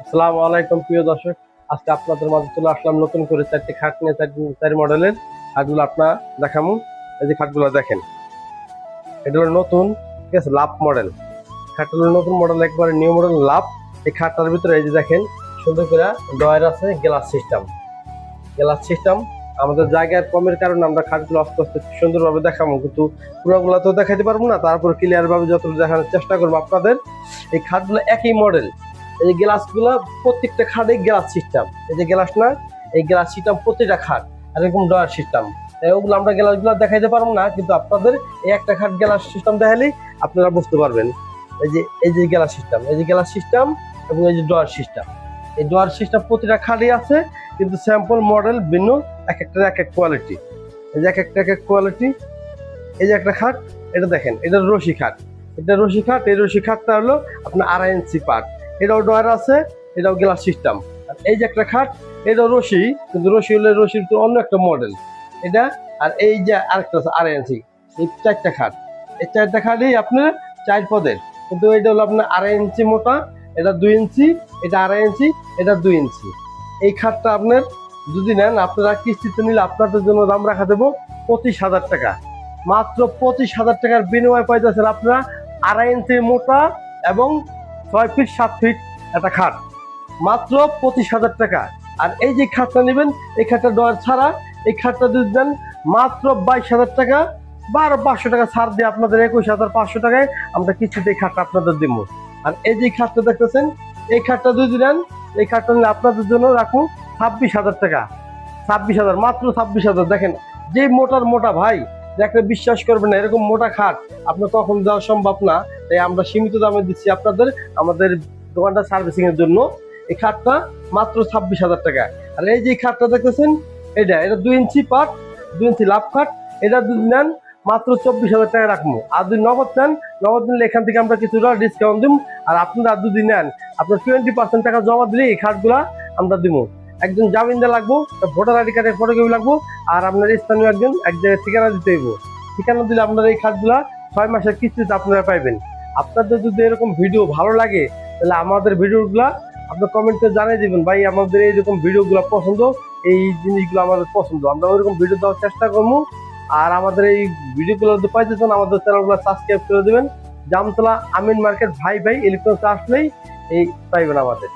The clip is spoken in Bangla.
আসসালামু আলাইকুম প্রিয় দর্শক, আজকে আপনাদের মাঝে চলে আসলাম নতুন করে চারটি খাট নিয়ে। চারি মডেলের খাটগুলো আপনার দেখাবো। এই যে খাটগুলো দেখেন, এটা হলো নতুন, ঠিক আছে, লাভ মডেল। খাটটা হলো নতুন মডেল, একবারে নিউ মডেল লাভ। এই খাটটার ভিতরে এই যে দেখেন সুন্দর করে ডয়ার আছে, গ্লাস সিস্টেম। আমাদের জায়গার কমের কারণে আমরা খাটগুলো আস্তে আস্তে সুন্দরভাবে দেখাবো, কিন্তু পুরোগুলো তো দেখাতে পারবো না। তারপর ক্লিয়ার ভাবে যতটুকু দেখানোর চেষ্টা করবো আপনাদের। এই খাটগুলো একই মডেল। এই যে গ্লাসগুলো প্রত্যেকটা খাটে গ্লাস সিস্টেম, এই যে গ্লাস না, এই গ্লাস সিস্টেম প্রত্যেকটা খাট আর এরকম ডয়ার সিস্টেম। ওগুলো আমরা গ্লাসগুলো দেখাইতে পারবো না, কিন্তু আপনাদের এই একটা খাট গ্লাস সিস্টেম দেখালেই আপনারা বুঝতে পারবেন। এই যে গ্লাস সিস্টেম এবং এই যে ডয়ার সিস্টেম। এই ডয়ার সিস্টেম প্রতিটা খাটই আছে, কিন্তু স্যাম্পল মডেল ভিন্ন, এক একটা এক এক কোয়ালিটি। এই যে এক একটা এক এক কোয়ালিটি। এই যে একটা খাট, এটা দেখেন, এটা রশি খাট। এই রশি খাটটা হলো আপনার 2.5 ইঞ্চি পাট। এটাও ডয়ার আছে, এটাও গ্লাস সিস্টেম। আর এই যে একটা খাট, এটাও রশি, কিন্তু রশির তো অন্য একটা মডেল এটা। আর এই যে আরেকটা আছে 2.5 ইঞ্চি। এই চারটা খাট, এই চারটা খাটই আপনার 4 পদের, কিন্তু এটা হলো আপনার 2.5 ইঞ্চি মোটা, এটা 2 ইঞ্চি, এটা 2.5 ইঞ্চি, এটা 2 ইঞ্চি। এই খাটটা আপনার যদি নেন, আপনারা কিস্তিতে নিলে আপনাদের জন্য দাম রাখা দেবো 25,000 টাকা। মাত্র 25,000 টাকার বিনিময় পাইতেছেন আপনারা 2.5 ইঞ্চি মোটা এবং 6 ফিট 7 ফিট একটা খাট, মাত্র 25,000 টাকা। আর এই যে খাটটা নেবেন, এই খাটটা ডয়ার ছাড়া, এই খাটটা যদি দেন মাত্র 22,000 টাকা বা আরো 500 টাকা ছাড় দিয়ে আপনাদের 21,500 টাকায় আমরা কিস্তিতে এই খাটটা আপনাদের দিব। আর এই যে খাটটা দেখতেছেন, এই খাটটা যদি দেন, এই খাটটা নিলে আপনাদের জন্য রাখুন 26,000 টাকা। 26,000, মাত্র 26,000। দেখেন যে মোটার মোটা ভাই, একটা বিশ্বাস করবেন না, এরকম মোটা খাট আপনার কখন দেওয়া সম্ভব না। তাই আমরা সীমিত দামে দিচ্ছি আপনাদের, আমাদের দোকানটা সার্ভিসিং এর জন্য। এই খাটটা মাত্র 26,000 টাকা। আর এই যে খাটটা দেখতেছেন, এটা 2 ইঞ্চি পাট, 2 ইঞ্চি লাভ খাট। এটা যদি নেন মাত্র 24,000 টাকা রাখবো। আর যদি নগদ নেন, নগদ নিলে এখান থেকে আমরা কিছুটা ডিসকাউন্ট দিব। আর আপনারা যদি নেন, আপনার 20% টাকা জমা দিলে এই খাটগুলা আমরা দিব। একজন জামিনদার লাগবো, ভোটার আইডি কার্ডের ফটোকপি লাগবো, আর আপনার স্থানীয় একজন এক জায়গায় ঠিকানা দিতে হইব। ঠিকানা দিলে আপনার এই খাটগুলা 6 মাসের কিস্তিতে আপনারা পাইবেন। আপনাদের যদি এরকম ভিডিও ভালো লাগে, তাহলে আমাদের ভিডিওগুলা আপনার কমেন্টে জানিয়ে দিবেন, ভাই আমাদের এইরকম ভিডিওগুলো পছন্দ, এই জিনিসগুলো আমাদের পছন্দ, আমরা ওইরকম ভিডিও দেওয়ার চেষ্টা করবো। আর আমাদের এই ভিডিওগুলো যদি পাইতে চান, আমাদের চ্যানেলগুলো সাবস্ক্রাইব করে দেবেন। জামতলা আমিন মার্কেট ভাই ইলেকট্রনিক্স আসলেই এই পাইবেন আমাদের।